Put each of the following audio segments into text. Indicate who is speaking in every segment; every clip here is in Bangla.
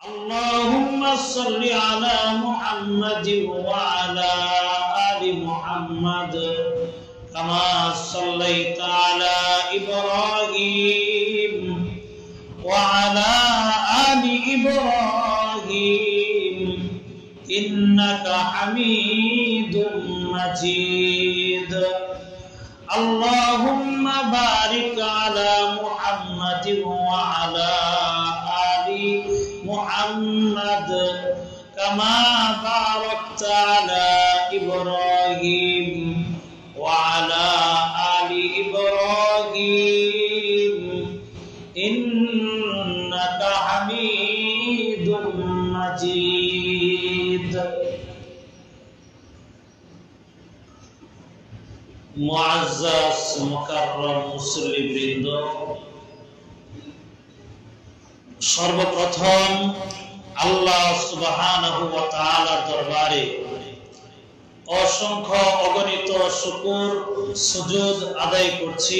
Speaker 1: اللهم صل على محمد وعلى آل محمد كما صليت على إبراهيم وعلى آل إبراهيم إنك حميد مجيد اللهم بارك على محمد وعلى آل محمد كما باركت على إبراهيم وعلى آل إبراهيم إنك حميد مجيد মুআজ্জাজ মুকাররম মুসল্লিবৃন্দ, সর্বপ্রথম আল্লাহ সুবহানাহু ওয়া তাআলার দরবারে অসংখ্য অগণিত শুকর সুজুদ আদায় করছি,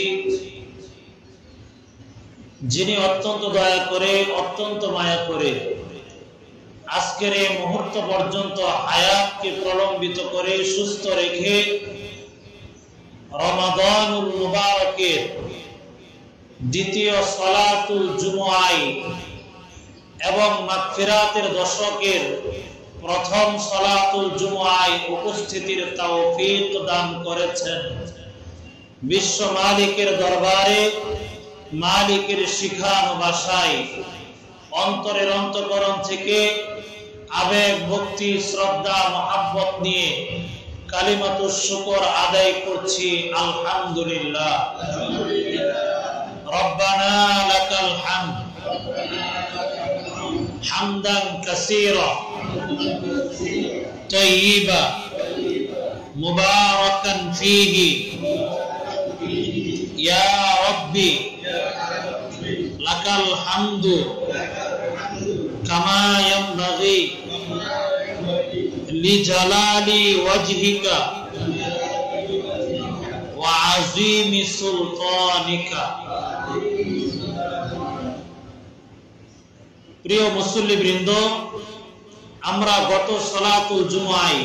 Speaker 1: যিনি অত্যন্ত দয়া করে, অত্যন্ত মায়া করে আজকের এই মুহূর্ত পর্যন্ত হায়াতকে প্রলম্বিত করে সুস্থ রেখে রমাদানুল মুবারকের দ্বিতীয় সালাতুল জুমআয় এবং মাগফিরাতের দশকের প্রথম সালাতুল জুমআয় উপস্থিতির তৌফিক দান করেছেন। বিশ্ব মালিকের দরবারে মালিকের শিখানো ভাষায় অন্তরের অন্তঃকরণ থেকে আবেগ, ভক্তি, শ্রদ্ধা, মহাব্বত নিয়ে কালিমাতুশ শুকর আদায় করছি আলহামদুলিল্লাহ। রব্বানা লাকাল হামদ হামদান কাসীরা তাইয়্যিবা মুবারাকান ফীহি ইয়া রাব্বি লাকাল হামদু কামা ইয়ানবাগি লিজালালি ওয়াজহিকা ওয়া আযীমি সুলতানিকা। প্রিয় মুসল্লিবৃন্দ, আমরা গত সালাতুল জুমআয়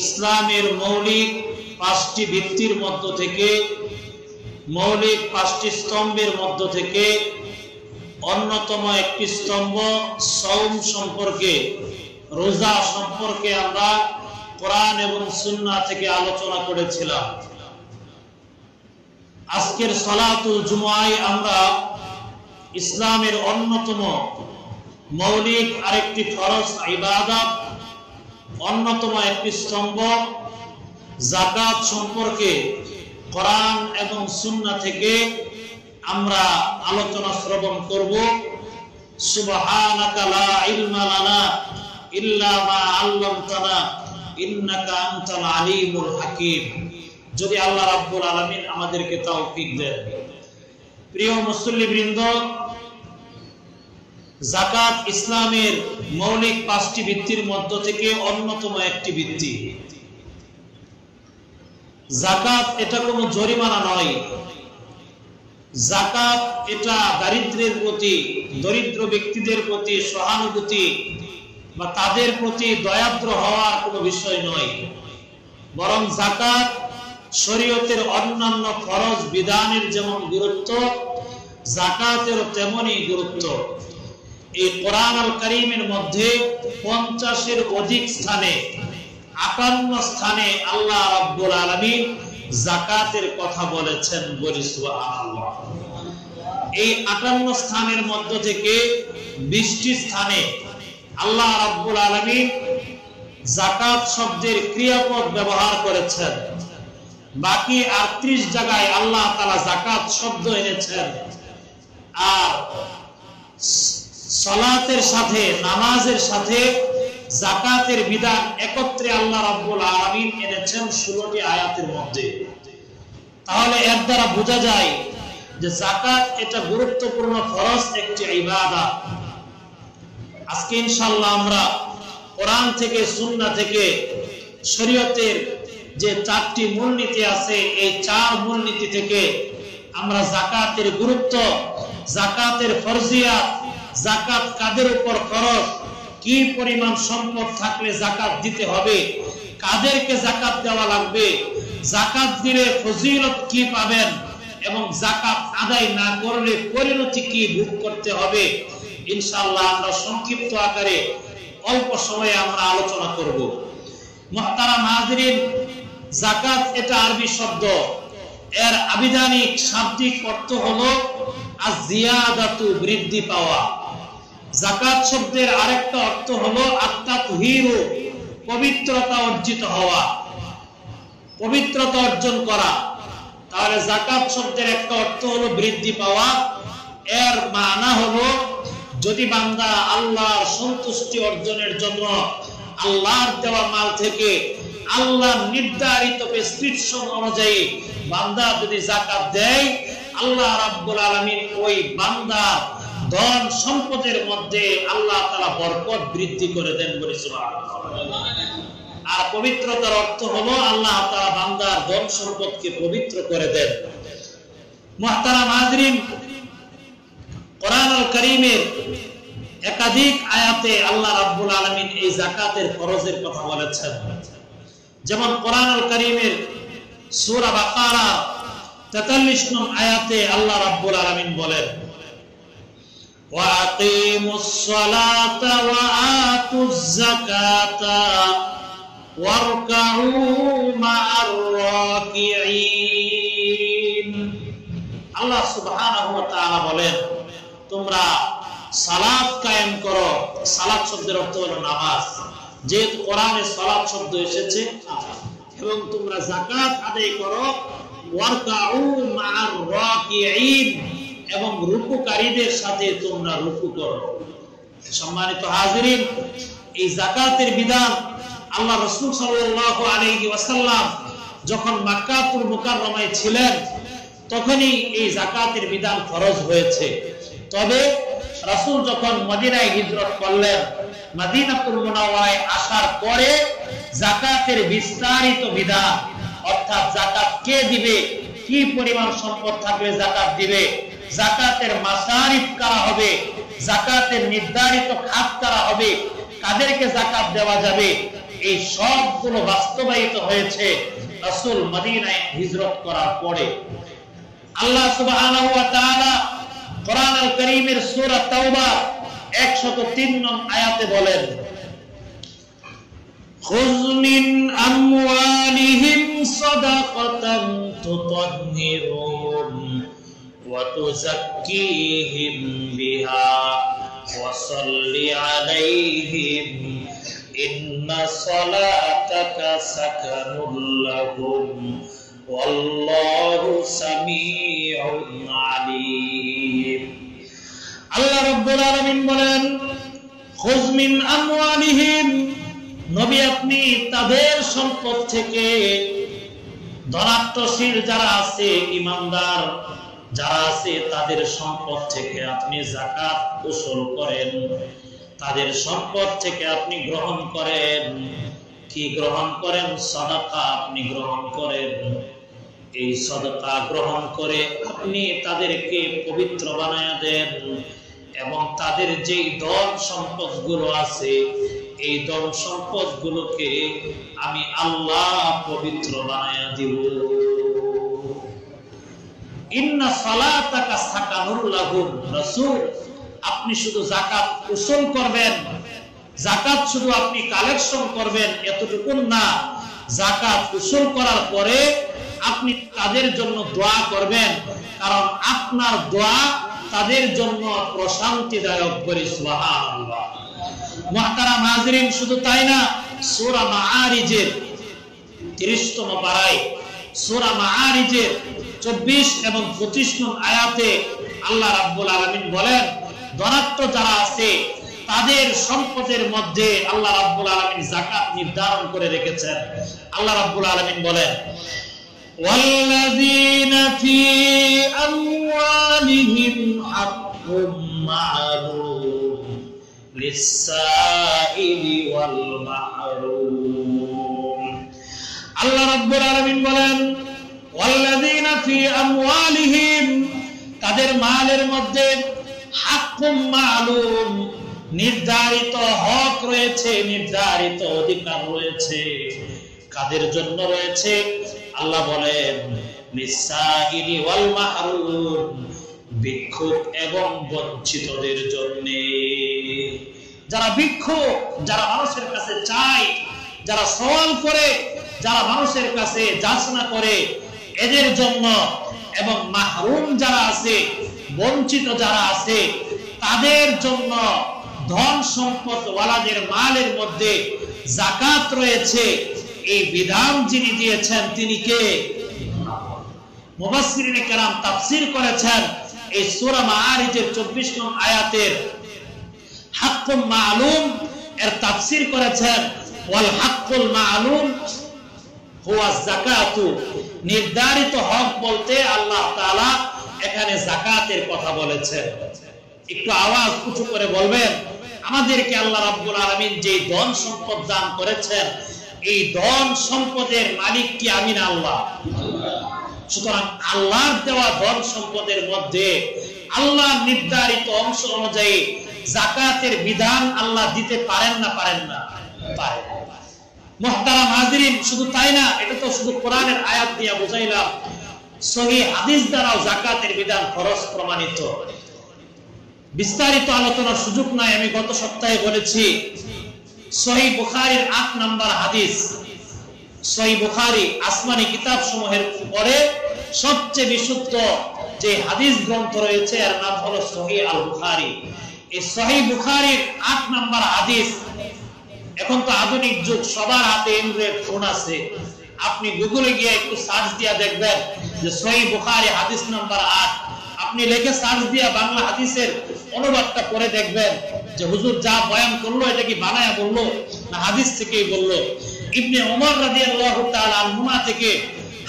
Speaker 1: ইসলামের মৌলিক 5টি ভিত্তির মধ্য থেকে, মৌলিক 5টি স্তম্ভের মধ্য থেকে অন্যতম একটি স্তম্ভ সাওম সম্পর্কে, রোজা সম্পর্কে আমরা কোরআন এবং সুন্নাহ থেকে আলোচনা করেছিলাম। আজকের সালাতুল জুমআয় আমরা ইসলামের অন্যতম মৌলিক আরেকটি ফরজ ইবাদত, অন্যতম একটি স্তম্ভ যাকাত সম্পর্কে কোরআন এবং সুন্নাহ থেকে আমরা আলোচনা শ্রবণ করব। সুবহানাকা লা ইলমা লানা ইল্লা মা আল্লামতানা ইন্নাকা আনতাল আলিমুল হাকীম। যদি আল্লাহ রাব্বুল আলামিন আমাদেরকে তৌফিক দেন। প্রিয় মুসল্লিবৃন্দ, যাকাত ইসলামের মৌলিক 5টি ভিত্তির মধ্য থেকে অন্যতম একটি ভিত্তি। যাকাত এটা কোনো জরিমানা নয়। যাকাত এটা দারিদ্রের প্রতি, দরিদ্র ব্যক্তিদের প্রতি সহানুভূতি বা তাদের প্রতি দয়াদ্র হওয়ার কোনো বিষয় নয়, বরং যাকাত শরীয়তের অন্যান্য ফরজ বিধানের যেমন গুরুত্ব, যাকাতেরও তেমনই গুরুত্ব। এই কোরআন আল কারীমের মধ্যে 50-এর অধিক স্থানে, 58 স্থানে আল্লাহ রাব্বুল আলামিন যাকাতের কথা বলেছেন। বলি সুবহানাল্লাহ। এই 58 স্থানের মধ্য থেকে 20টি স্থানে আল্লাহ রাব্বুল আলামিন যাকাত শব্দের ক্রিয়াপদ ব্যবহার করেছেন। বাকি 38 জায়গায় আল্লাহ তাআলা যাকাত শব্দ এনেছেন। আর সালাতের সাথে, নামাজের সাথে যাকাতের বিধান একত্রে আল্লাহ রাব্বুল আলামিন এনেছেন 16টি আয়াতের মধ্যে। তাহলে এর দ্বারা বোঝা যায় যে যাকাত এটা গুরুত্বপূর্ণ ফরজ একটি ইবাদত। আজকে ইনশাআল্লাহ আমরা কোরআন থেকে, সুন্নাহ থেকে, শরীয়তের যে 4টি মূলনীতি আছে, এই 4 মূলনীতি থেকে আমরা যাকাতের গুরুত্ব, যাকাতের ফরজিয়াত যাকাত কাদের উপর খরচ, কি পরিমাণ সম্পদ থাকলে যাকাত দিতে হবে, কাদেরকে যাকাত দেওয়া লাগবে, যাকাত দিলে ফজিলত কি পাবেন এবং যাকাত আদায় না করলে পরিণতি কি ভোগ করতে হবে, ইনশাআল্লাহ আমরা সংক্ষিপ্ত আকারে অল্প সময়ে আমরা আলোচনা করব। মুহতারাম হাজিরিন, যাকাত এটা আরবি শব্দ, এর আবিধানিক শাব্দিক অর্থ হলো আয-জিয়াদাতু, বৃদ্ধি পাওয়া। যাকাত শব্দের আরেকটা অর্থ হলো আত-তাতহীরু, পবিত্রতা অর্জিত হওয়া, পবিত্রতা অর্জন করা। তাহলে যাকাত শব্দের একটা অর্থ হলো বৃদ্ধি পাওয়া, এর মানা হলো যদি বান্দা আল্লাহর সন্তুষ্টি অর্জনের জন্য আল্লাহর দেওয়া মাল থেকে আল্লাহর নির্ধারিত প্রেসক্রিপশন অনুযায়ী বান্দা যদি যাকাত দেয়, আল্লাহ রাব্বুল আলামিন ওই বান্দার ধন সম্পদের মধ্যে আল্লাহ তাআলা বরকত বৃদ্ধি করে দেন বলে সুবহানাল্লাহ। আর পবিত্রতার অর্থ হলো আল্লাহ তাআলা বান্দার ধন সম্পদকে পবিত্র করে দেন। মুহতারাম হাজিরিন, কোরআনুল কারীমের একাধিক আয়াতে আল্লাহ রাব্বুল আলামিন এই যাকাতের ফরজের কথা বলেছেন। যেমন কোরআনুল কারীমের সূরা বাকারা 43 নং আয়াতে আল্লাহ রাব্বুল আলামিন বলেন, ওয়া আকিমুস সালাতা ওয়া আতুজ যাকাতা ওয়ারকাউ মা'আর রাকিঈন। আল্লাহ সুবহানাহু ওয়া তাআলা বলেন, তোমরা সালাত কায়েম করো। সালাত শব্দের অর্থ হলো নামাজ, যেহেতু কোরআনে সালাত শব্দ এসেছে, এবং তোমরা যাকাত আদায় করো, ওয়ারকাউ মা'আর রাকিঈন, এবং রুকুকারীদের সাথে তোমরা রুকু করো। সম্মানিত হাজিরিন, এই যাকাতের বিধান আল্লাহ রাসূল সাল্লাল্লাহু আলাইহি ওয়াসাল্লাম যখন মক্কাতুল মুকাররমায় ছিলেন তখনই এই যাকাতের বিধান ফরজ হয়েছে। তবে রাসূল যখন মদিনায় হিজরত করলেন, মদিনাতুল মুনাওয়ারায় আসার পরে যাকাতের বিস্তারিত বিধান, অর্থাৎ যাকাত কে দিবে, কি পরিমাণ সম্পদ থাকলে যাকাত দিবে, যাকাতের মাসারিফ কারা হবে, যাকাতের নির্ধারিত খাত কারা হবে, কাদেরকে যাকাত দেওয়া যাবে, এই সবগুলো বাস্তবায়িত হয়েছে রাসূল মদিনায় হিজরত করার পরে। আল্লাহ সুবহানাহু ওয়া তাআলা কোরআনুল কারীমের সূরা তাওবা 103 নং আয়াতে বলেন, খুয মিন আমওয়ালিহিম সাদাকাতান তুতাহহিরুহুম ওয়া তুযাক্কিহিম বিহা ওয়া সাল্লি আলাইহিম ইন্না সালাতাকা সাকানুল লাহুম ওয়াল্লাহু সামিউন আলীম। আল্লাহ রাব্বুল আলামিন বলেন, খুয মিন আমওয়ালিহিম, নবী আপনি তাদের সম্পদ থেকে, ধনাত্মশীল যারা আছে, ঈমানদার যারা আছে, তাদের সম্পদ থেকে আপনি যাকাত উসুল করেন, তাদের সম্পদ থেকে আপনি গ্রহণ করেন। কি গ্রহণ করেন? সাদাকা আপনি গ্রহণ করেন। এই সাদাকা গ্রহণ করে আপনি তাদেরকে পবিত্র বানায়া দেন, এবং তাদের যেই ধন সম্পদ গুলো আছে এই ধন সম্পদ গুলোকে আমি আল্লাহ পবিত্র বানায়া দিব। ইন্না সালাতাকা সাকানুল লাহুম, রাসূল আপনি শুধু যাকাত উসুল করবেন, যাকাত শুধু আপনি কালেকশন করবেন এতটুকু না, যাকাত উসুল করার পরে আপনি তাদের জন্য দোয়া করবেন, কারণ আপনার দোয়া তাদের জন্য প্রশান্তিদায়ক। বলি সুবহানাল্লাহ। মুহতারাম হাজিরিন, শুধু তাই না, সূরা মাআরিজের 30তম পারায়, সূরা মাআরিজের 24 এবং 25 নং আয়াতে আল্লাহ রাব্বুল আলামিন বলেন, ধনাত্ম যারা আছে তাদের সম্পদের মধ্যে আল্লাহ রাব্বুল আলামিন যাকাত নির্ধারণ করে রেখেছেন। আল্লাহ রাব্বুল আলামিন বলেন, ওয়াল্লাযীনা ফী আমওয়ালিহিম হাক্কুম মা'লুম লিস-সাইলি ওয়াল মাহরুম। আল্লাহ রাব্বুল আলামিন বলেন, ওয়াল্লাযীনা ফী আমওয়ালিহিম, তাদের মালের মধ্যে হাক্কুম মালুম, নির্ধারিত হক রয়েছে, নির্ধারিত অধিকার রয়েছে। কাদের জন্য রয়েছে? আল্লাহ বলেন লিসাইলি ওয়াল মাহরুম, ভিক্ষুক এবং বঞ্চিতদের জন্য। যারা ভিক্ষুক, যারা মানুষের কাছে চায়, যারা সওয়াল করে, যারা মানুষের কাছে যাচনা করে, এদের জন্য, এবং মাহরুম যারা আছে, বঞ্চিত যারা আছে, তাদের জন্য ধন সম্পদ ওয়ালাদের মালের মধ্যে যাকাত রয়েছে। এই বিধান যিনি দিয়েছেন তিনি কে? মুফাসসিরিনে কেরাম তাফসীর করেছেন এই সূরা মাআরিজের 24 নং আয়াতের হাক্কুম মালুম এর তাফসীর করেছেন ওয়াল হাক্কুল মালুম হুয়া যাকাতু, নির্ধারিত হক বলতে আল্লাহ তাআলা এখানে যাকাতের কথা বলেছেন। একটু আওয়াজ উঁচু করে বলবেন, আমাদেরকে আল্লাহ রাব্বুল আলামিন যে ধন সম্পদ দান করেছেন, এই ধন সম্পদের মালিক কি? আমি না আল্লাহ। সুতরাং আল্লাহর দেওয়া ধন সম্পদের মধ্যে আল্লাহ নির্ধারিত অংশ অনুযায়ী যাকাতের বিধান আল্লাহ দিতে পারেন না? পারেন না? পারেন। মুহতারাম হাজিরিন, শুধু তাই না, এটা তো শুধু কোরআনের আয়াত দিয়ে বুঝাইলাম, সহিহ হাদিস দ্বারাও যাকাতের বিধান ফরজ প্রমাণিত। বিস্তারিত আলোচনার সুযোগ নাই, আমি গত সপ্তাহে বলেছি সহিহ বুখারীর 8 নম্বর হাদিস। সহিহ বুখারী আসমানি কিতাব সমূহের পরে সবচেয়ে বিশুদ্ধ যে হাদিস গ্রন্থ রয়েছে এর নাম হলো সহিহ আল বুখারী। এই সহিহ বুখারীর 8 নম্বর হাদিস। এখন তো আধুনিক যুগ, সবার হাতে অ্যান্ড্রয়েড ফোন আছে, আপনি গুগলে গিয়ে একটু সার্চ দিয়া দেখবেন যে সহিহ বুখারী হাদিস নাম্বার 8, আপনি লিখে সার্চ দিয়া বাংলা হাদিসের অনুবাদটা পড়ে দেখবেন যে হুজুর যা বয়ান করলো এটা কি বানায়া বললো না হাদিস থেকেই বললো। ইবনে ওমর রাদিয়াল্লাহু তাআলা আনহুমা থেকে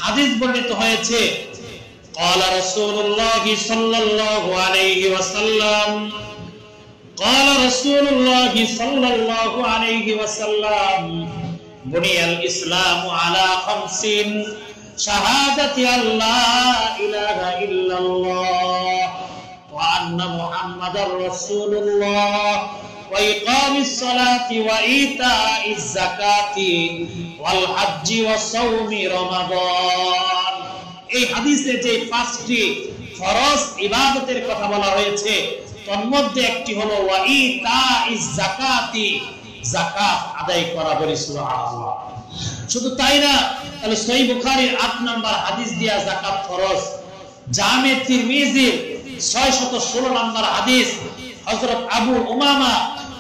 Speaker 1: হাদিস বর্ণিত হয়েছে, قال رسول الله صلى الله عليه وسلم قال رسول الله صلى الله عليه وسلم بني الإسلام على 5 شهادة أن لا إله إلا الله وأن محمدا رسول الله وإقام الصلاة وإيتاء الزكاة والحج وصوم رمضان। এই হাদিসে যে 5টি ফরজ ইবাদতের কথা বলা হয়েছে তন্মধ্যে একটি হলো ওয়াইতাইজ যাকাতি, যাকাত আদায় করা। বলি সুবহানাল্লাহ। শুধু তাই না, তাহলে সহিহ বুখারীর 8 নম্বর হাদিস দিয়া যাকাত ফরজ। জামে তিরমিজির 616 নম্বর হাদিস, হযরত আবু উমামা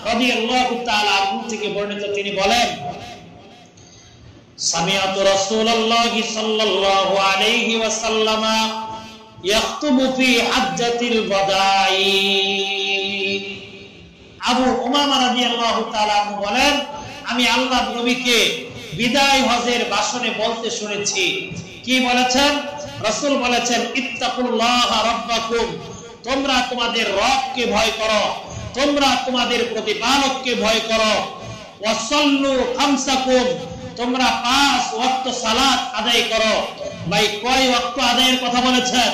Speaker 1: রাদিয়াল্লাহু তাআলা আনহু থেকে বর্ণিত, তিনি বলেন সামিআতু রাসূলুল্লাহি সাল্লাল্লাহু আলাইহি ওয়াসাল্লাম ইয়াখতুবু ফি হাজ্জাতিল ওয়াদাই। আবু উমামা রাদিয়াল্লাহু তাআলা আনহু বলেন, আমি আল্লাহর নবীকে বিদায় হজের ভাষণে বলতে শুনেছি। কি বলেছেন? রাসূল বলেছেন ইত্তাকুল্লাহ রাব্বাকুম, তোমরা তোমাদের রবকে ভয় করো, তোমরা তোমাদের প্রতিপালককে ভয় করো। ওয়াসাল্লু খামসাকুম, তোমরা 5 ওয়াক্ত সালাত আদায় করো। ভাই কয় ওয়াক্ত আদায়ের কথা বলেছেন?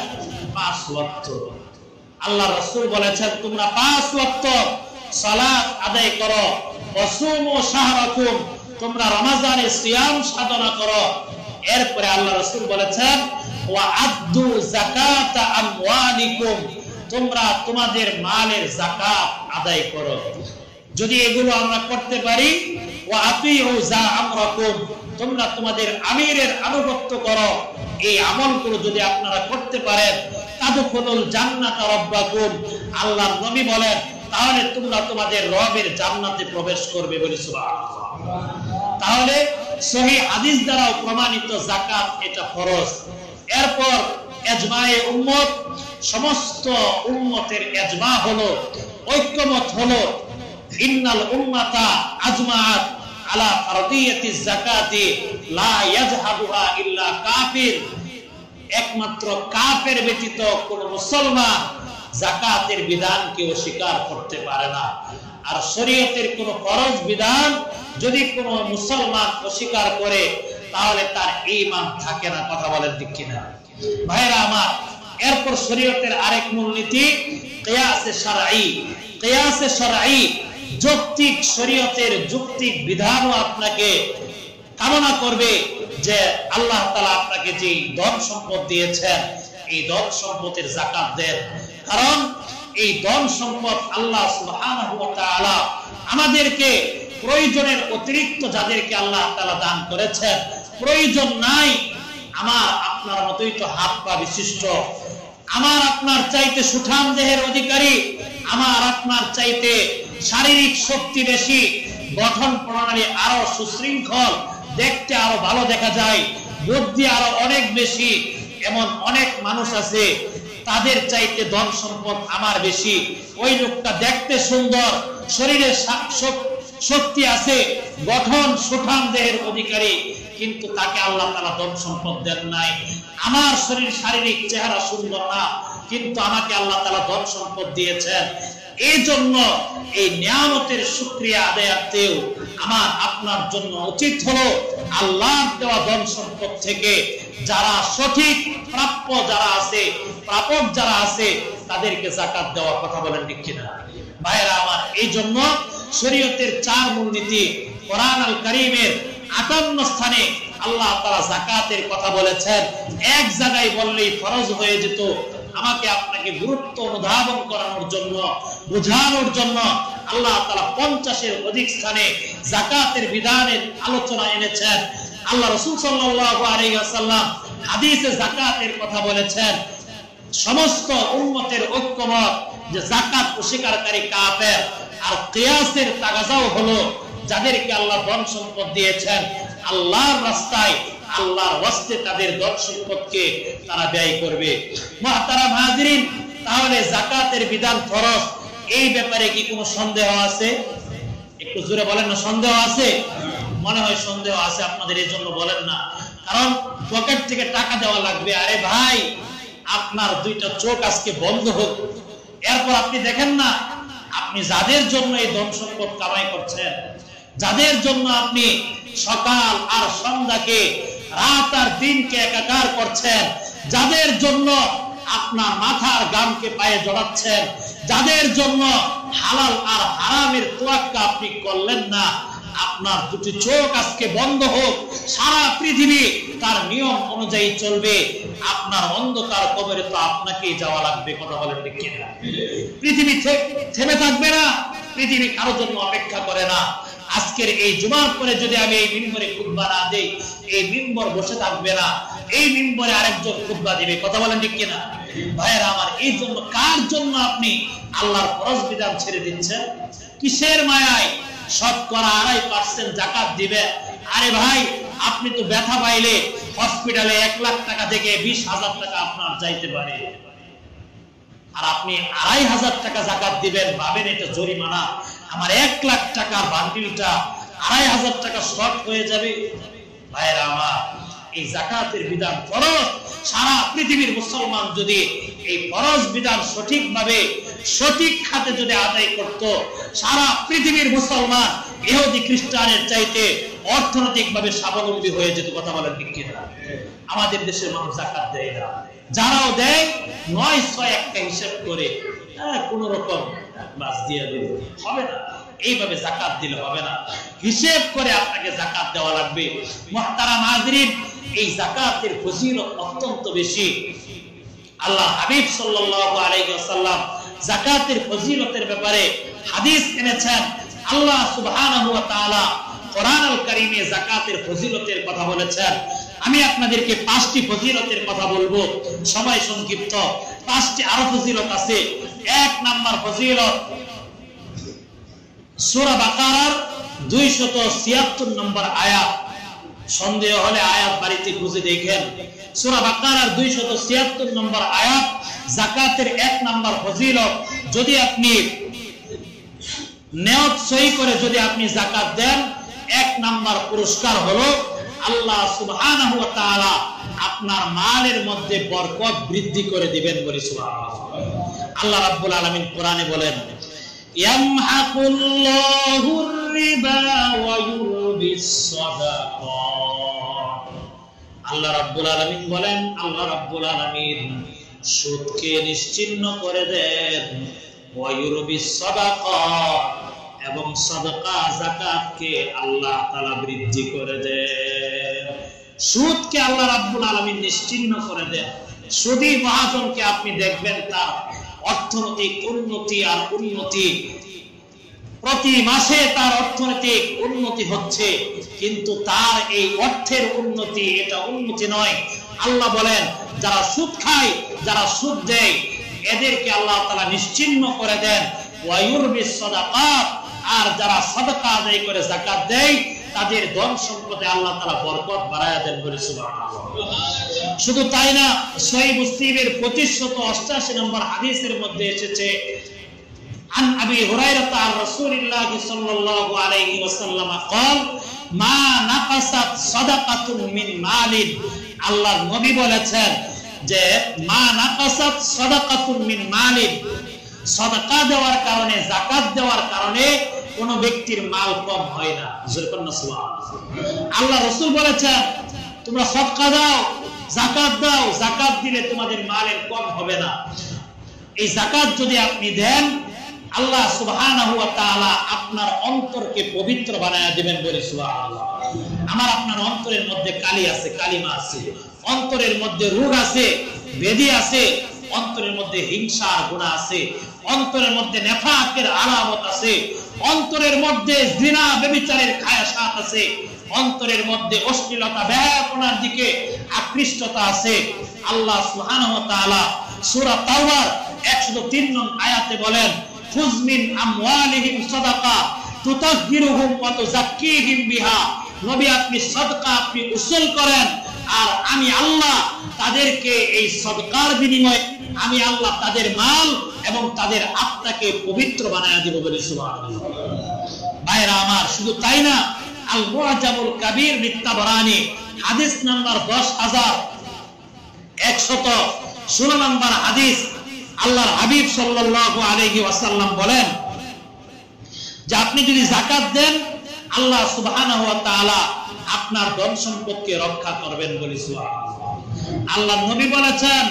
Speaker 1: 5 ওয়াক্ত। আল্লাহ রাসূল বলেছেন তোমরা 5 ওয়াক্ত সালাত আদায় করো। ওয়াসুমু শাহরাকুম, তোমরা রমজানের সিয়াম সাধনা করো। এরপরে আল্লাহ রাসূল বলেছেন ওয়া আদ্দু যাকাতা আমওয়ালিকুম, তোমরা তোমাদের মালের যাকাত আদায় করো। যদি এগুলো আমরা করতে পারি, ওয়া আতিউ যা আমরাকুম, তোমরা তোমাদের আমিরের আনুগত্য করো। এই আমলগুলো যদি আপনারা করতে পারেন, তাদখুলুল জান্নাতা রাব্বাকুম, আল্লাহর নবী বলেন তাহলে তোমরা তোমাদের রবের জান্নাতে প্রবেশ করবে। বলি সুবহানাল্লাহ। তাহলে সহিহ হাদিস দ্বারাও প্রমাণিত যাকাত এটা ফরজ। এরপর ইজমায়ে উম্মত, সমস্ত উম্মতের ইজমা হলো, ঐক্যমত হলো, ইন্নাল উম্মাতা আজমাআত আলা ফারদিয়াতিজ যাকাতি লা ইয়াজহাবুহা ইল্লা কাফির, একমাত্র কাফের ব্যতীত কোন মুসলমান যাকাতের বিধানকে অস্বীকার করতে পারে না। আর শরীয়তের কোন ফরজ বিধান যদি কোন মুসলমান অস্বীকার করে তাহলে তার ঈমান থাকে না। কথা বলেন ঠিক কিনা? ভাইরা আমার, এরপর শরীয়তের আরেক মূলনীতি কিয়াসে শারঈ। কিয়াসে শারঈ যৌক্তিক শরীয়তের যৌক্তিক বিধানও আপনাকে কামনা করবে যে আল্লাহ তাআলা আপনাকে যে ধন সম্পদ দিয়েছেন এই ধন সম্পদের যাকাত দেন, কারণ এই ধন সম্পদ আল্লাহ সুবহানাহু ওয়া তাআলা আমাদেরকে প্রয়োজনের অতিরিক্ত যাদেরকে আল্লাহ তাআলা দান করেছেন, প্রয়োজন নাই আমার আপনার মতোই তো হাত পা বিশিষ্ট, আমার আপনার চাইতে সুঠাম দেহের অধিকারী, আমার আপনার চাইতে শারীরিক শক্তি বেশি, গঠন প্রণালী আরো সুশৃঙ্খল, দেখতে আরো ভালো দেখা যায়, বুদ্ধি আরো অনেক বেশি, এমন অনেক মানুষ আছে তাদের চাইতে ধন সম্পদ আমার বেশি। ওই লোকটা দেখতে সুন্দর, শরীরে শক্তি আছে, গঠন সুঠাম দেহের অধিকারী, কিন্তু তাকে আল্লাহ তাআলা ধন সম্পদ দেন নাই। আমার শরীর শারীরিক চেহারা সুন্দর না, কিন্তু আমাকে আল্লাহ তাআলা ধন সম্পদ দিয়েছেন। এই জন্য এই নিয়ামতের শুকরিয়া আদায়ার্থেও আমার আপনার জন্য উচিত হলো আল্লাহর দেওয়া ধন সম্পদ থেকে যারা সঠিক প্রাপ্য যারা আছে, প্রাপক যারা আছে, তাদেরকে যাকাত দেওয়ার কথা বলেন ঠিক কিনা ভাইরা আমার? এই জন্য শরীয়তের 4 মূলনীতি, কোরআন আল কারীমের 58 স্থানে আল্লাহ তাআলা যাকাতের কথা বলেছেন। এক জায়গায় বললেই ফরজ হয়ে যেত, আমাকে আপনাকে গুরুত্ব অনুধাবন করানোর জন্য, বোঝানোর জন্য আল্লাহ তাআলা 50-এর অধিক স্থানে যাকাতের বিধানের আলোচনা এনেছেন। আল্লাহ রাসূল সাল্লাল্লাহু আলাইহি ওয়াসাল্লাম হাদিসে যাকাতের কথা বলেছেন। সমস্ত উম্মতের ঐক্যমত যে যাকাত অস্বীকারী কাফের। আর কিয়াসের তাগাজাও হলো যাদেরকে আল্লাহ ধন সম্পদ দিয়েছেন আল্লাহর রাস্তায়, আল্লাহর ওয়াস্তে তাদের ধন সম্পদকে তারা ব্যয় করবে। মুহতারাম হাজিরিন, তাহলে যাকাতের বিধান ফরজ, এই ব্যাপারে কি কোনো সন্দেহ আছে? একটু জোরে বলেন না, সন্দেহ আছে? মনে হয় সন্দেহ আছে আপনাদের, এই জন্য বলেন না, কারণ পকেট থেকে টাকা দেওয়া লাগবে। আরে ভাই, আপনার 2টা চোখ আজকে বন্ধ হোক, এরপর আপনি দেখেন না আপনি যাদের জন্য এই ধন সম্পদ কামাই করছেন, যাদের জন্য আপনি সকাল আর সন্ধ্যাকে, রাত আর দিনকে একাকার করছেন, যাদের জন্য আপনার মাথার গামকে পায়ে জড়াচ্ছেন, যাদের জন্য হালাল আর হারামের তোয়াক্কা আপনি করলেন না, আপনার 2টি চোখ আজকে বন্ধ হোক, সারা পৃথিবী তার নিয়ম অনুযায়ী চলবে, আপনার অন্ধকার কবরে তো আপনাকেই যাওয়া লাগবে। কথা বলেন ঠিক কিনা? পৃথিবী থেমে থাকবে না, পৃথিবী কারোর জন্য অপেক্ষা করে না। আজকের এই জুমার পরে যদি আমি এই মিম্বরে খুতবা না দেই, এই মিম্বর বসে থাকবে না, এই মিম্বরে আরেকজন খুতবা দিবে। কথা বলেন ঠিক কিনা ভাইয়েরা আমার? এই জন্য কার জন্য আপনি আল্লাহর ফরজ বিধান ছেড়ে দিচ্ছেন? কিসের মায়ায়? শতকরা 2.5% যাকাত দিবে। আরে ভাই, আপনি তো ব্যথা পাইলে হসপিটালে 1 লাখ টাকা থেকে 20,000 টাকা আপনার যাইতে পারে, আর আপনি 2,500 টাকা যাকাত দিবেন, ভাবেন এটা জরিমানা, আমার 1 লাখ টাকার বান্ডিলটা 2,500 টাকা শর্ট হয়ে যাবে। ভাইরা আমার, এই যাকাতের বিধান ফরজ। সারা পৃথিবীর মুসলমান যদি এই ফরজ বিধান সঠিকভাবে, সঠিক খাতে যদি আদায় করত, সারা পৃথিবীর মুসলমান ইহুদি খ্রিস্টানের চাইতে অর্থনৈতিকভাবে স্বাবলম্বী হয়ে যেত। কথা বলেন ঠিক কিনা? আমাদের দেশের মানুষ যাকাত দেয় না, যারাও দেয় 9-6 একটা হিসাব করে কোন রকম বাস দিয়ে দিবে, হবে না। এইভাবে যাকাত দিলে হবে না, হিসাব করে আপনাকে যাকাত দেওয়া লাগবে। মুহতারাম হাজিরিন, এই যাকাতের ফজিলত অত্যন্ত বেশি। আল্লাহ হাবিব সাল্লাল্লাহু আলাইহি ওয়াসাল্লাম যাকাতের ফজিলতের ব্যাপারে হাদিস এনেছেন। আল্লাহ সুবহানাহু ওয়া তাআলা কোরআন আল কারীমে যাকাতের ফজিলতের কথা বলেছেন। আমি আপনাদেরকে 5টি ফজিলতের কথা বলবো, সময় সংক্ষিপ্ত। 5টি আরো ফজিলত আছে। 1 নাম্বার ফজিলত সূরা বাকারার 276 নম্বর আয়াত। সন্দেহ হলে আয়াত বাড়িতে খুঁজে দেখেন। সূরা বাকারার 276 নম্বর আয়াত, যাকাতের 1 নাম্বার ফজিলত। যদি আপনি নিয়ত সহি করে যদি আপনি যাকাত দেন, 1 নাম্বার পুরস্কার হলো আল্লাহ সুবহানাহু ওয়া তাআলা আপনার মালের মধ্যে বরকত বৃদ্ধি করে দিবেন। বলি সুবহানাল্লাহ। আল্লাহ রাব্বুল আলামিন কোরআনে বলেন, ইয়ামহাকুল্লাহুর রিবা ওয়া ইউরবিস সাদাকাত। আল্লাহ রাব্বুল আলামিন বলেন, আল্লাহ রাব্বুল আলামিন সুদকে নিশ্চিহ্ন করে দেন, ওয়া ইউরবিস সাদাকাত এবং সাদাকা যাকাতকে আল্লাহ তাআলা বৃদ্ধি করে দেন। সুদকে আল্লাহ রাব্বুল আলামিন নিশ্চিহ্ন করে দেন। সুদী মহাজনকে আপনি দেখবেন তার অর্থনৈতিক উন্নতি আর উন্নতি, প্রতি মাসে তার অর্থনৈতিক উন্নতি হচ্ছে, কিন্তু তার এই অর্থের উন্নতি এটা উন্নতি নয়। আল্লাহ বলেন যারা সুদ খায়, যারা সুদ দেয়, এদেরকে আল্লাহ তাআলা নিশ্চিহ্ন করে দেন, ওয়া ইউরবিস সাদাকাত, আর যারা সাদাকা আদায় করে যাকাত দেয় তাদের ধন সম্পদে আল্লাহ তাআলা বরকত বাড়ায়া দেন। বলে সুবহানাল্লাহ। শুধু তাই না, সহিহ মুসলিমের 2588 নম্বর হাদিসের মধ্যে এসেছে, عن أبي هريرة عن رسول الله صلى الله عليه وسلم قال ما نقصت صدقة من مال। আল্লাহর নবী বলেছেন যে মা নাকাসাত সাদাকাতুন মিন মালিন, সাদাকা দেওয়ার কারণে, যাকাত দেওয়ার কারণে কোন ব্যক্তির মাল কম হয় না। আল্লাহ রাসূল বলেছেন তোমরা সাদকা দাও, যাকাত দাও, যাকাত দিলে তোমাদের মালের কম হবে না। এই যাকাত যদি আপনি দেন, আল্লাহ সুবহানাহু ওয়া তাআলা আপনার অন্তরকে পবিত্র বানায়া দিবেন। বলে সুবহানাল্লাহ। আমার আপনার অন্তরের মধ্যে কালি আছে, কালিমা আছে, অন্তরের মধ্যে রোগ আছে, ব্যাধি আছে, অন্তরের মধ্যে হিংসা গুনাহ আছে, অন্তরের মধ্যে নেফাকের আলামত আছে, অন্তরের মধ্যে জিনা ব্যভিচারের খায়াসাত আছে, অন্তরের মধ্যে অশ্লীলতা বেহায়াপনার দিকে আকৃষ্টতা আছে। আল্লাহ সুবহানাহু ওয়া তাআলা সূরা তাওবার 103 নং আয়াতে বলেন খুয মিন আমওয়ালিহিম সাদাকা তুতাহহিরুহুম ওয়া তুযাক্কিহিম বিহা। নবী আপনি সাদকা আপনি উসুল করেন, আর আমি আল্লাহ তাদেরকে এই সাদকার বিনিময়ে আমি আল্লাহ তাদের মাল এবং তাদের আত্মাকে পবিত্র বানায়া দেব। বলে সুবহানাল্লাহ। ভাইরা আমার, শুধু তাই না, আল মুআজামুল কাবীর লিত-তাবরানী হাদিস নাম্বার 10116 নম্বর হাদিস, আল্লাহর হাবিব সাল্লাল্লাহু আলাইহি ওয়াসাল্লাম বলেন যে আপনি যদি যাকাত দেন, আল্লাহ সুবহানাহু ওয়া তাআলা আপনার ধন সম্পদকে রক্ষা করবেন। বলি সুবহানাল্লাহ। আল্লাহর নবী বলেছেন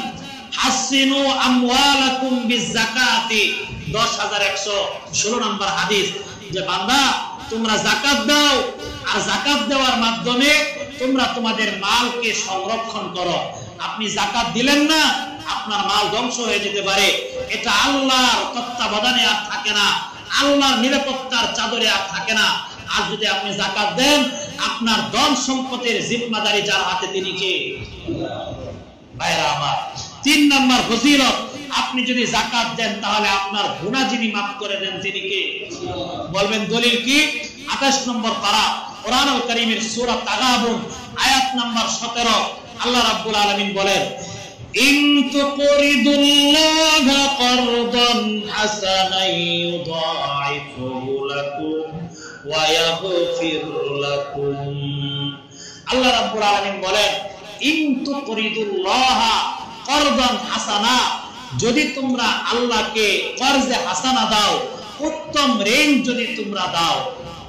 Speaker 1: হাসিনু আমওয়ালাকুম বিযাকাতি 10116 নম্বর হাদিস, যে বান্দা তোমরা যাকাত দাও, আর যাকাত দেওয়ার মাধ্যমে তোমরা তোমাদের মালকে সংরক্ষণ করো। আপনি যাকাত দিলেন না, আপনার মাল ধ্বংস হয়ে যেতে পারে, এটা আল্লাহর তত্ত্বাবধানে আর থাকে না, আল্লাহর নিরাপত্তার চাদরে আর থাকে না। আর যদি আপনি যাকাত দেন, আপনার ধন সম্পদের জিম্মাদারি যার হাতে তিনি কে? ভাইরা আমার, 3 নম্বর ফজিলত, আপনি যদি যাকাত দেন তাহলে আপনার গুনাহ যিনি মাফ করে দেন তিনি কে? বলবেন দলিল কি? 28 নম্বর পারা কোরআনুল কারীমের সূরা তাগাবুন আয়াত নাম্বার 17 আল্লাহ রাব্বুল আলামিন বলেন ইন তুকরিদুল্লাহা কারদান হাসানান ইউদাইফুহু লাকুম ওয়া ইয়াগফির লাকুম। আল্লাহ রাব্বুল আলামিন বলেন ইন তুকরিদুল্লাহা কারদান হাসানা, যদি তোমরা আল্লাহকে কর্জে হাসানা দাও, উত্তম ঋণ যদি তোমরা দাও।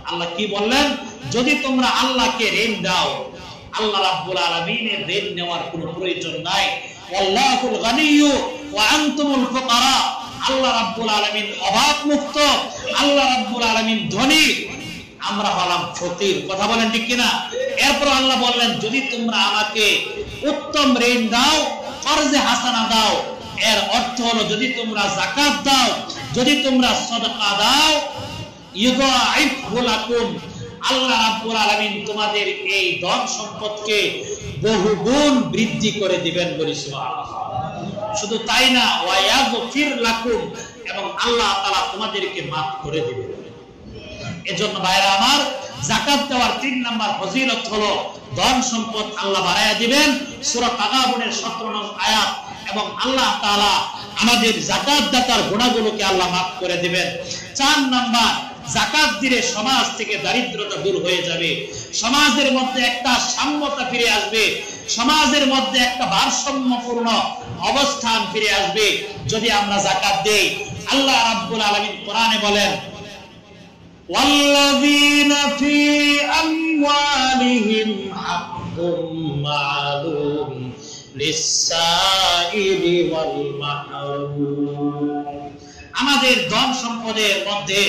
Speaker 1: আল্লাহ কি বললেন? যদি তোমরা আল্লাহকে ঋণ দাও। আল্লাহ রাব্বুল আলামিনের ঋণ নেওয়ার কোনো প্রয়োজন নাই। ওয়াল্লাহুল গানিয়্যু ওয়া আনতুমুল ফুকারা। আল্লাহ রাব্বুল আলামিন অভাব মুক্ত, আল্লাহ রাব্বুল আলামিন ধনী, আমরা হলাম ফকির। কথা বলেন ঠিক কিনা? এরপর আল্লাহ বললেন যদি তোমরা আমাকে উত্তম ঋণ দাও, কর্জে হাসানা দাও, এর অর্থ হলো যদি তোমরা যাকাত দাও, যদি তোমরা সাদাকা দাও, ইউদাইফু লাকুম, আল্লাহ রাব্বুল আলামিন তোমাদের এই ধন সম্পদকে বহুগুণ বৃদ্ধি করে দিবেন। বলি সুবহানাল্লাহ। শুধু তাই না, ওয়া ইয়াগফির লাকুম, এবং আল্লাহ তাআলা তোমাদেরকে maaf করে দিবেন। এজন্য ভাইরা আমার, যাকাত দেওয়ার 3 নাম্বার ফজিলত হলো ধন সম্পদ আল্লাহ বাড়ায়া দিবেন। সূরা তাগাবুনের 17 নং আয়াত, এবং আল্লাহ তাআলা আমাদের যাকাত দাতার গুনাহগুলোকে আল্লাহ maaf করে দিবেন। 4 নাম্বার, যাকাত দিলে সমাজ থেকে দারিদ্রতা দূর হয়ে যাবে, সমাজের মধ্যে একটা সাম্যতা ফিরে আসবে, সমাজের মধ্যে একটা ভারসাম্যপূর্ণ অবস্থান ফিরে আসবে যদি আমরা যাকাত দেই। আল্লাহ রাব্বুল আলামিন কোরআনে বলেন ওয়াল্লাযীনা ফী আমওয়ালিহিম হাক্কুম মা'লুম লিসাইলি ওয়াল মাহরুম। আমাদের ধন সম্পদের মধ্যে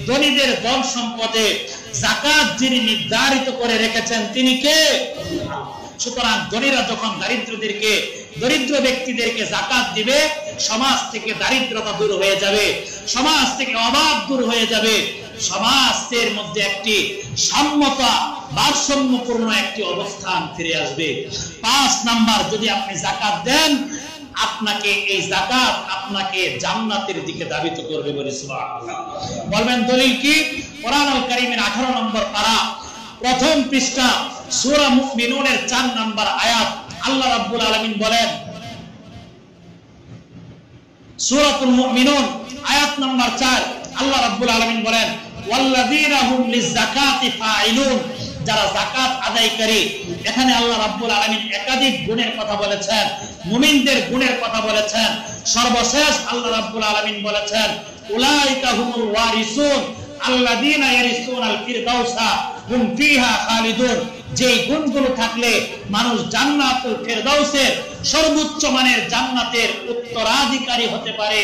Speaker 1: ধনীদের ধন সম্পদে যাকাত যিনি নির্ধারিত করে রেখেছেন তিনি কে? সুতরাং ধনীরা যখন দরিদ্র ব্যক্তিদেরকে যাকাত দিবে, সমাজ থেকে দারিদ্রতা দূর হয়ে যাবে, সমাজ থেকে অভাব দূর হয়ে যাবে, সমাজের মধ্যে একটি সাম্যতা, ভারসাম্যপূর্ণ একটি অবস্থান ফিরে আসবে। 5 নাম্বার, যদি আপনি যাকাত দেন, আপনাকে এই যাকাত আপনাকে জান্নাতের দিকে ধাবিত করবে বলে সুবহানাল্লাহ। বলবেন দলিল কি? কোরআনুল কারীমের 18 নম্বর পারা, প্রথম পৃষ্ঠা, সূরা মুমিনুনের 4 নম্বর আয়াত। আল্লাহ রাব্বুল আলামিন বলেন, সূরাতুল মুমিনুন আয়াত নম্বর 4, আল্লাহ রাব্বুল আলামিন বলেন, ওয়াল্লাযীনা হুম লিয-যাকাতি ফাঈলুন, যারা যাকাত আদায়কারী। এখানে আল্লাহ রাব্বুল আলামিন একাধিক গুণের কথা বলেছেন, মুমিনদের গুণের কথা বলেছেন। সর্বশেষ আল্লাহ রাব্বুল আলামিন বলেছেন, উলাইকা হুমুল ওয়ারিসুন আল্লাযীনা ইয়ারিসুনাল ফিরদাউসা হুম ফিহা খালিদুন। যেই গুণগুলো থাকলে মানুষ জান্নাতুল ফিরদাউসের সর্বোচ্চ মানের জান্নাতের উত্তরাধিকারী হতে পারে,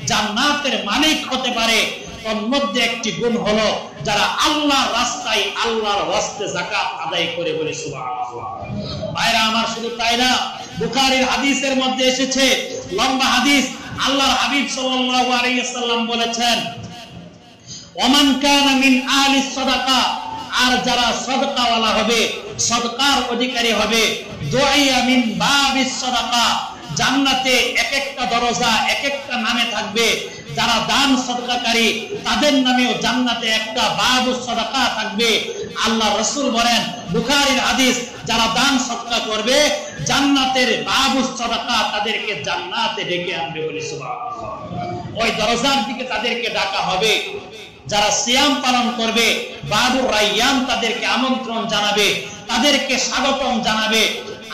Speaker 1: জান্নাতের মালিক হতে পারে, তার মধ্যে একটি গুণ হলো যারা আল্লাহর রাস্তায় আল্লাহর ওয়াস্তে যাকাত আদায় করে বলে সুবহানাল্লাহ। ভাইরা আমার, শুধু তাই না, বুখারীর হাদিসের মধ্যে এসেছে, লম্বা হাদিস, আল্লাহর হাবিব সাল্লাল্লাহু আলাইহি ওয়াসাল্লাম বলেছেন, ওমান কানা মিন আহলি সাদাকা, আর যারা সাদকাওয়ালা হবে, সদকার অধিকারী হবে, দুআইয়া মিন বাবিস সাদাকা, জান্নাতে এক একটা দরজা এক একটা নামে থাকবে। যারা দান সদকাকারী তাদের নামেও জান্নাতে একটা বাবুস সাদাকা থাকবে। আল্লাহ রাসূল বলেন, বুখারীর হাদিস, যারা দান সদকা করবে জান্নাতের বাবুস সাদাকা তাদেরকে জান্নাতে ডেকে আনবে বলে সুবহানাল্লাহ। ওই দরজার দিকে তাদেরকে ডাকা হবে। যারা সিয়াম পালন করবে, বাবুর রায়্যান তাদেরকে আমন্ত্রণ জানাবে, তাদেরকে স্বাগতম জানাবে।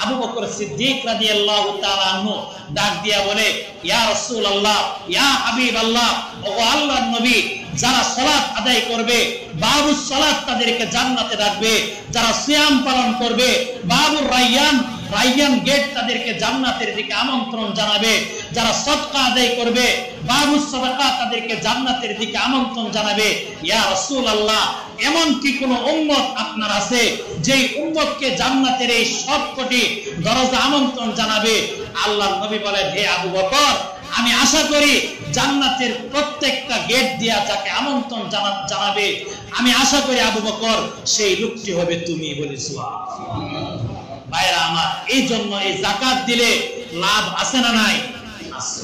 Speaker 1: আবু বকর সিদ্দিক রাদিয়াল্লাহু তাআলা আনহু ডাক দিয়া বলে, ইয়া রাসূলুল্লাহ, ইয়া হাবিবাল্লাহ, ওগো আল্লাহর নবী, যারা সালাত আদায় করবে বাবুস সালাত তাদেরকে জান্নাতে রাখবে, যারা সিয়াম পালন করবে বাবুর রায়্যান গেট তাদেরকে জান্নাতের দিকে আমন্ত্রণ জানাবে, যারা সদকা আদায় করবে বাবুস সাদাকা তাদেরকে জান্নাতের দিকে আমন্ত্রণ জানাবে। ইয়া রাসূলুল্লাহ, এমন কি কোন উম্মত আপনার আছে যেই উম্মতকে জান্নাতের এই সবকটি দরজা আমন্ত্রণ জানাবে? আল্লাহর নবী বলেন, হে আবু বকর, আমি আশা করি জান্নাতের প্রত্যেকটা গেট দিয়া যাকে আমন্ত্রণ জানাবে, আমি আশা করি আবু বকর সেই লোকটি হবে তুমি বলি সুবহানাল্লাহ। ভাইরা আমার, এই জন্য এই যাকাত দিলে লাভ আছে না নাই? আছে।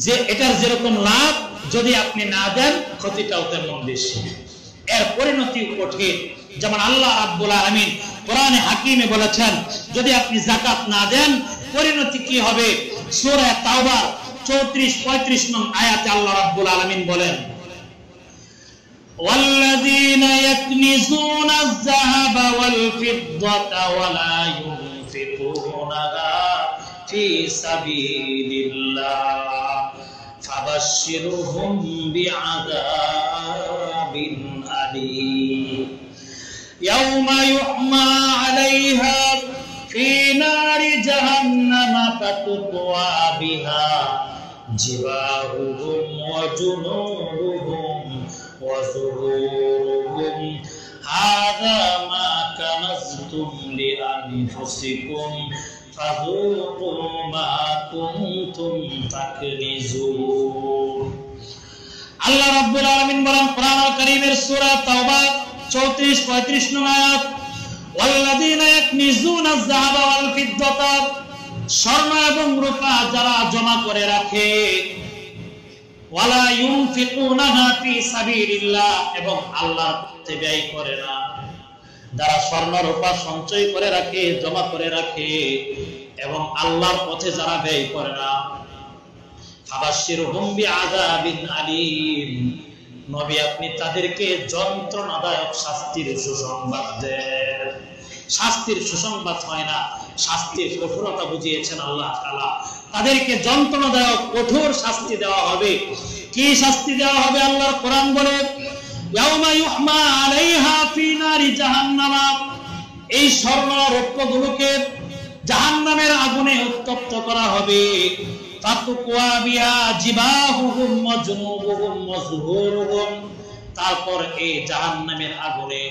Speaker 1: যে এটার যেরকম লাভ, যদি আপনি না দেন ক্ষতিটাও তেমন বেশি, এর পরিণতি কঠিন। যেমন আল্লাহ রাব্বুল আলামিন কোরআনে হাকিমে বলেছেন, যদি আপনি যাকাত না দেন পরিণতি কি হবে? সূরা তাওবা 34-35 নং আয়াতে আল্লাহ রাব্বুল আলামিন বলেন, والذين يكنزون الذهب والفضة ولا ينفقونها في سبيل الله فبشرهم بعذاب أليم يوم يحمى عليها في نار جهنم فتقوى بها جباههم وجنوبهم وظهورهم هذا ما كنزتم لأنفسكم فذوقوا ما كنتم تكنزون। আল্লাহ রাব্বুল আলামিন বলেন কোরআনুল কারীমের সূরা তাওবা 34-35 নং আয়াত, ওয়াল্লাযীনা ইয়াকনিজুনা আয-যাহাবা ওয়াল ফিদ্দাতা, স্বর্ণ এবং রূপা যারা জমা করে রাখে, ওয়ালা ইউনফিকুনাহা ফি সাবিলিল্লাহ, এবং আল্লাহর পথে ব্যয় করে না। যারা স্বর্ণ রূপা সঞ্চয় করে রাখে, জমা করে রাখে এবং আল্লাহর পথে যারা ব্যয় করে না, ফাবাশশিরহুম বিআযাবিন আলীম, নবী আপনি তাদেরকে যন্ত্রণাদায়ক শাস্তির সুসংবাদ দেন। শাস্তির সুসংবাদ হয় না, শাস্তির কঠোরতা বুঝিয়েছেন আল্লাহ তাআলা। তাদেরকে যন্ত্রণাদায়ক কঠোর শাস্তি দেওয়া হবে। কি শাস্তি দেওয়া হবে? আল্লাহর কোরআন বলে, ইয়াউমা ইউহমা আলাইহা ফি নারি জাহান্নাম, এই স্বর্ণ রৌপ্যগুলোকে জাহান্নামের আগুনে উত্তপ্ত করা হবে। ফাতুকওয়া বিহা জিবাহুহুম ওয়া জুনুবুহুম ওয়া যুহুরুহুম। তারপর এই জাহান্নামের আগুনে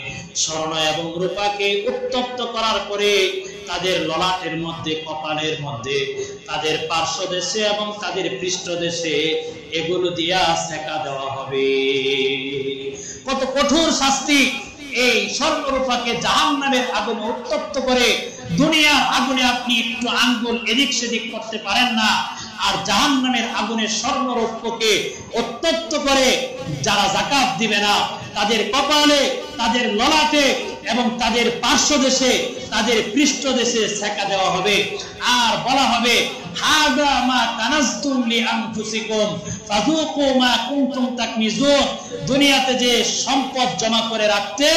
Speaker 1: স্বর্ণ এবং রূপাকে উত্তপ্ত করার পরে তাদের ললাটের মধ্যে, কপালের মধ্যে, তাদের পার্শ্বদেশে এবং তাদের পৃষ্ঠদেশে এগুলো দিয়া সেকা দেওয়া হবে। কত কঠোর শাস্তি! এই স্বর্ণরূপাকে জাহান্নামের আগুনে উত্তপ্ত করে, দুনিয়ার আগুনে আপনি একটু আঙ্গুল এদিক সেদিক করতে পারেন না, আর জাহান্নামের আগুনে স্বর্ণরূপকে উত্তপ্ত করে যারা যাকাত দিবে না তাদের কপালে, তাদের ললাটে এবং তাদের পার্শ্বদেশে, তাদের পৃষ্ঠদেশে সেকা দেওয়া হবে। আর বলা হবে, হাদা মা কানাজতুম লিআনফুসিকুম ফাযুকু মা কুনতুম তাকনিজুন। দুনিয়াতে যে সম্পদ জমা করে রাখতে,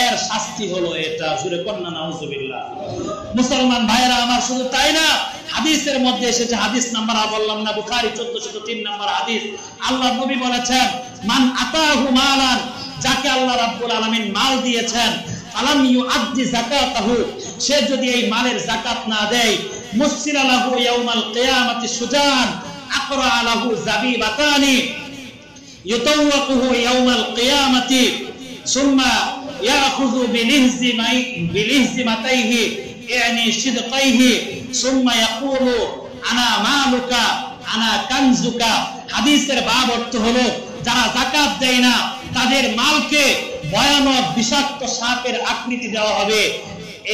Speaker 1: এর শাস্তি হলো এটা। জোরে কন্না নাউজুবিল্লাহ। মুসলমান ভাইরা আমার, শুধু তাই না, হাদিসের মধ্যে এসেছে, হাদিস নাম্বার বললাম না, বুখারী 1403 নম্বর হাদিস। আল্লাহর নবী বলেছেন, মান আতাহু মালান, যাকে আল্লাহ রাব্বুল আলামিন মাল দিয়েছেন, ফালাম ইউআদ্দি যাকাতাহু, সে যদি এই মালের যাকাত না দেয়, মুসিলা লাহু ইয়াউমাল কিয়ামাতি সুজান আকরা লাহু যাবিবাতানি ইউতাওয়াকুহু ইয়াউমাল কিয়ামাতি সুম্মা ইয়াখুযু বিলিহজিমাতাইহি ইয়ানি সিদকাইহি সুম্মা ইয়াকুলু আনা মালুকা আনা কানজুকা। হাদিসের বাব অর্থ হলো, যারা যাকাত দেয় না তাদের মালকে ভয়ানক বিষাক্ত সাপের আকৃতি দেওয়া হবে।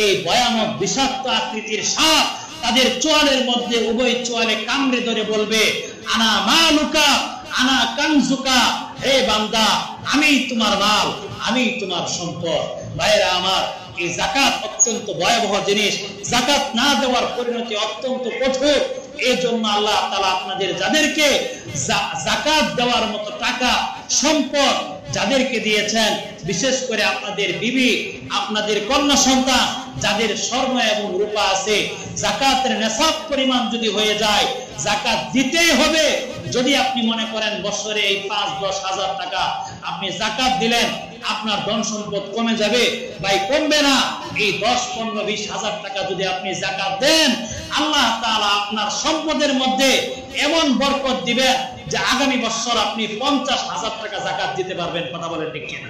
Speaker 1: এই ভয়ানক বিষাক্ত আকৃতির সাপ তাদের চোয়ালের মধ্যে, উভয় চোয়ালে কামড়ে ধরে বলবে, আনা মালুকা আনা কানজুকা, হে বান্দা, আমি তোমার মাল, আমি তোমার সম্পদ। ভাইরা আমার, এই যাকাত অত্যন্ত ভয়াবহ জিনিস। যাকাত না দেওয়ার পরিণতি অত্যন্ত কঠোর। এই জন্য আল্লাহ তাআলা আপনাদের যাদেরকে যাকাত দেওয়ার মতো টাকা, সম্পদ যাদেরকে দিয়েছেন, বিশেষ করে আপনাদের বিবি, আপনাদের কন্যা সন্তান, যাদের স্বর্ণ এবং রূপা আছে, যাকাতের নেশাব পরিমাণ যদি হয়ে যায়, যাকাত দিতেই হবে। যদি আপনি মনে করেন বছরে এই 5-10 হাজার টাকা আপনি যাকাত দিলেন, আপনার ধন সম্পদ কমে যাবে, ভাই কমবে না। এই 10, 15, 20 হাজার টাকা যদি আপনি যাকাত দেন, আল্লাহ তাআলা আপনার সম্পদের মধ্যে এমন বরকত দিবেন যে আগামী বছর আপনি 50,000 টাকা যাকাত দিতে পারবেন। কথা বলেন ঠিক কিনা?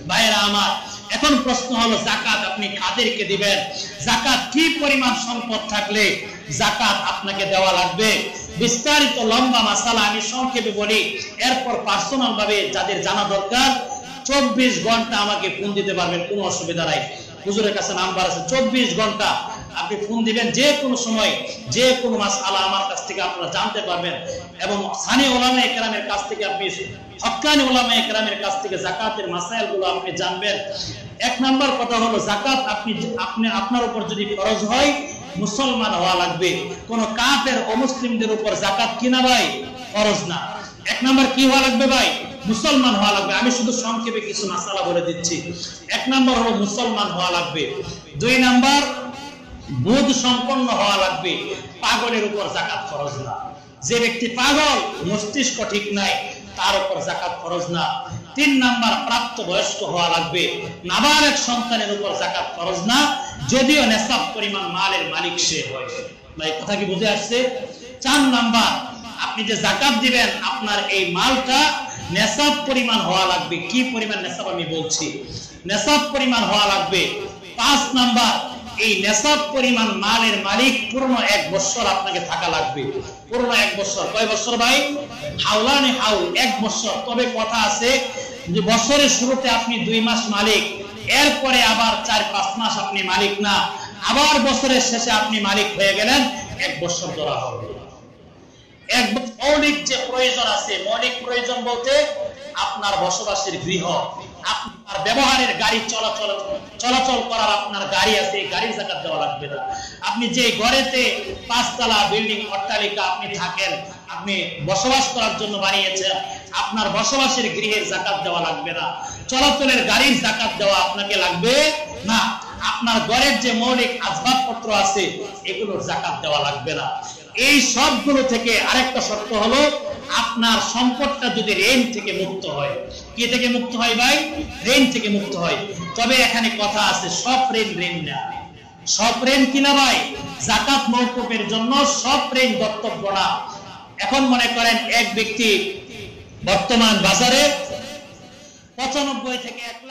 Speaker 1: ভাইরা আমার, এখন প্রশ্ন হলো, যাকাত আপনি কাদেরকে দিবেন? যাকাত কি পরিমাণ সম্পদ থাকলে যাকাত আপনাকে দেওয়া লাগবে? বিস্তারিত লম্বা মাসালা আমি সংক্ষেপে বলি, এরপর পার্সোনাল ভাবে যাদের জানা দরকার 24 ঘন্টা আমাকে ফোন দিতে পারবেন, কোনো অসুবিধা নাই। হুজুরের কাছে নাম্বার আছে, 24 ঘন্টা আপনি ফোন দিবেন, যে কোনো সময় যে কোনো মাসআলা আমার কাছ থেকে আপনারা জানতে পারবেন। এবং সানি উলামায়ে কেরামের কাছ থেকে, আপনি হক্কানি উলামায়ে কেরামের কাছ থেকে যাকাতের মাসাইলগুলো আপনি জানবেন। এক নাম্বার কথা হলো, যাকাত আপনার উপর যদি ফরজ হয়, মুসলমান হওয়া লাগবে। কোন কাফের অমুসলিমদের উপর যাকাত কিনা ভাই ফরজ না। এক নাম্বার কি হওয়া লাগবে ভাই? মুসলমান হওয়া লাগবে। আমি শুধু সংক্ষেপে কিছু মাসালা বলে দিচ্ছি। এক নাম্বার হলো মুসলমান হওয়া লাগবে। 2 নাম্বার বোধ সম্পন্ন হওয়া লাগবে। পাগলের উপর যাকাত ফরজ না। যে ব্যক্তি পাগল, মস্তিষ্ক ঠিক নাই, তার উপর যাকাত ফরজ না। 3 নাম্বার প্রাপ্ত বয়স্ক হওয়া লাগবে। নাবালক সন্তানের উপর যাকাত ফরজ না, যদিও নেশাব পরিমাণ মালের মালিক সে হয়। ভাই কথা কি বুঝে আসছে? 4 নাম্বার, আপনি যে যাকাত দিবেন, আপনার এই মালটা নেশাব পরিমাণ হওয়া লাগবে। কি পরিমাণ নেশাব আমি বলছি, নেশাব পরিমাণ হওয়া লাগবে। 5 নাম্বার, এই নেশাব পরিমাণ মালের মালিক পুরো 1 বছর আপনাকে থাকা লাগবে। পুরো 1 বছর। কয় বছর ভাই? হাওলানে হাউল, 1 বছর। তবে কথা আছে যে বছরের শুরুতে আপনি 2 মাস মালিক, এরপরে আবার 4-5 মাস আপনি মালিক না, আবার বছরের শেষে আপনি মালিক হয়ে গেলেন, 1 বছর ধরা হবে। মৌলিক যে প্রয়োজন আছে, মৌলিক প্রয়োজন বলতে আপনার বসবাসের গৃহ, আপনার ব্যবহারের গাড়ি চলাচল করার আপনার গাড়ি আছে, গাড়ির যাকাত দেওয়া লাগবে না। আপনি যে ঘরেতে 5 তলা বিল্ডিং, অট্টালিকা আপনি থাকেন, আপনি বসবাস করার জন্য বানিয়েছেন, আপনার বসবাসের গৃহের যাকাত দেওয়া লাগবে না। চলাচলের গাড়ির যাকাত দেওয়া আপনাকে লাগবে না। আপনার ঘরের যে মৌলিক আসবাবপত্র আছে, এগুলোর যাকাত দেওয়া লাগবে না। এই সবগুলো থেকে আরেকটা শর্ত হলো, আপনার সম্পদটা যদি ঋণ থেকে মুক্ত হয়। কি থেকে মুক্ত হয় ভাই? ঋণ থেকে মুক্ত হয়। তবে এখানে কথা আছে, সব ঋণ না। সব ঋণ কিনা ভাই যাকাত মওকুফের জন্য সব ঋণ দত্তব্য না। এখন মনে করেন এক ব্যক্তি বর্তমান বাজারে 95 থেকে 1